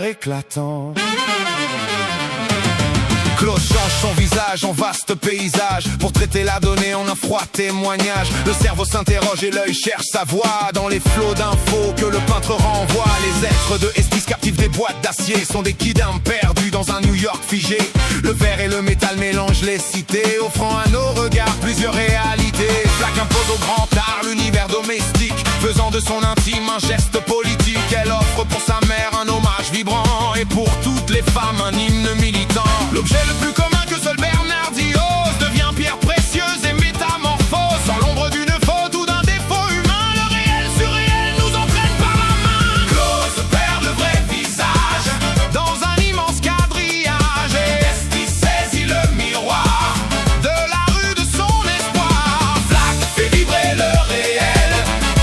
Éclatant. Claude change son visage en vaste paysage pour traiter la donnée en un froid témoignage. Le cerveau s'interroge et l'œil cherche sa voix dans les flots d'infos que le peintre renvoie. Les êtres de Estis captifs des boîtes d'acier sont des kidams perdus dans un New York figé. Le verre et le métal mélangent les cités, offrant à nos regards plusieurs réalités. Flac impose au grand art l'univers domestique, faisant de son intime un geste politique. Elle offre pour sa mère un hommage vibrant et pour toutes les femmes un hymne militant. L'objet le plus commun que seul Bernardi ose devient pierre précieuse et métamorphose. Sans l'ombre d'une faute ou d'un défaut humain, le réel surréel nous entraîne par la main. Close perd le vrai visage dans un immense quadrillage, et Estis saisit le miroir de la rue de son espoir. Flac fait vibrer le réel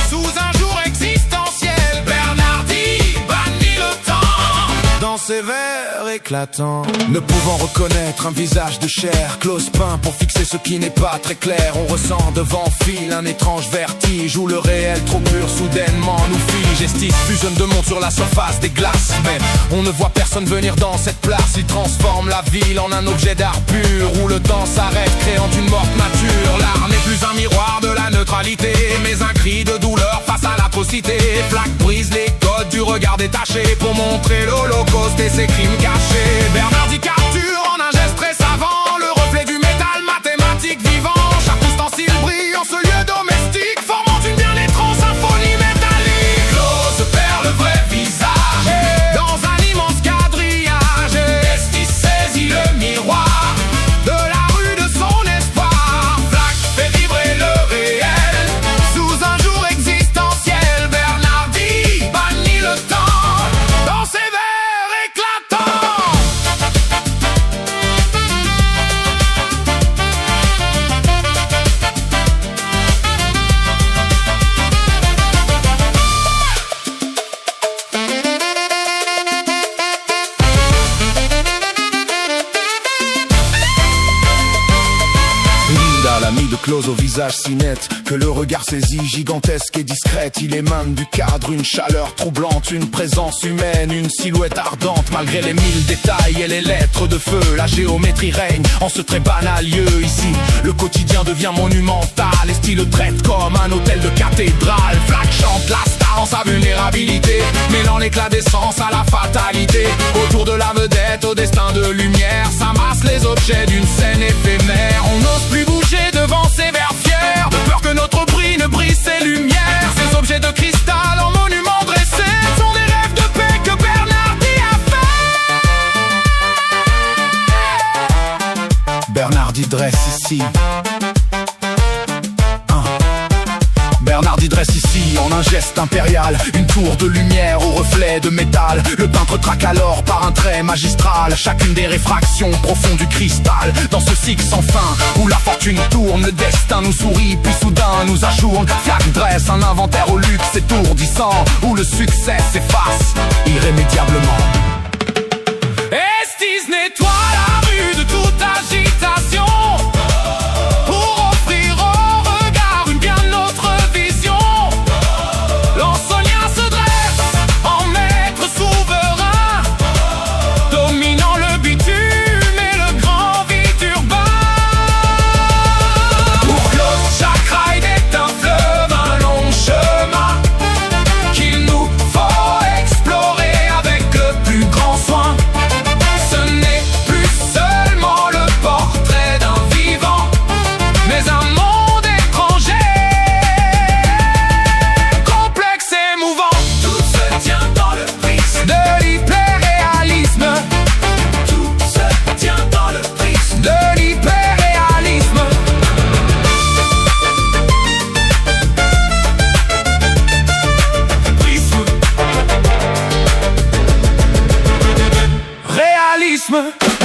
sous un jour existentiel. Bernardi bannit le temps dans ses vers éclatants. Ne pouvant reconnaître un visage de chair, Klaus peint pour fixer ce qui n'est pas très clair. On ressent devant fil un étrange vertige où le réel trop pur soudainement nous fige. Estis fusionne de monde sur la surface des glaces, mais on ne voit personne venir dans cette place. Il transforme la ville en un objet d'art pur où le temps s'arrête créant une morte nature. L'art n'est plus un miroir de la neutralité, mais un cri de douleur face à l'atrocité. Flac brise les codes du regard détaché pour montrer l'Holocauste et ses crimes cachés. Bernardi capture en un geste très savant le reflet du métal mathématique vivant. Chaque ustensile brille en ce lieu domestique, formant une bien étrange symphonie métallique. Klaus perd le vrai visage dans un immense quadrillage, et Estis saisit le miroir de la rue de son espoir. Flac fait vibrer le réel sous un jour existentiel. Bernardi bannit le temps dans ses vers éclatants. Linda, l'amie de Klaus au visage si net que le regard saisit, gigantesque et discrète. Il émane du cadre une chaleur troublante, une présence humaine, une silhouette ardente. Malgré les 1000 détails et les lettres de feu, la géométrie règne en ce très banal lieu. Ici, le quotidien devient monumental, Estis le traite comme un hôtel de cathédrale. Flac chante la star en sa vulnérabilité, mêlant l'éclat d'essence à la fatalité. Autour de la vedette au destin de lumière s'amassent les objets d'une scène éphémère. On n'ose plus bouger devant ces vers fiers, de peur que notre prix ne brise ses lumières. Ces objets de cristal en monument dressés sont des rêves de paix que Bernardi a fait. Bernardi dresse ici Bernardi dresse ici en un geste impérial une tour de lumière au reflet de métal. Le peintre traque alors par un trait magistral chacune des réfractions profondes du cristal. Dans ce cycle sans fin où la fortune tourne, le destin nous sourit puis soudain nous ajourne. Flac dresse un inventaire au luxe étourdissant où le succès s'efface irrémédiablement. Estis nettoie la rue de toute agitation pour offrir au regard une bien autre vision. L'enseignant se dresse en maître souverain, dominant le bitume et le grand vide urbain. Pour Klaus, chaque ride est un fleuve, un long chemin qu'il nous faut explorer avec le plus journalisme.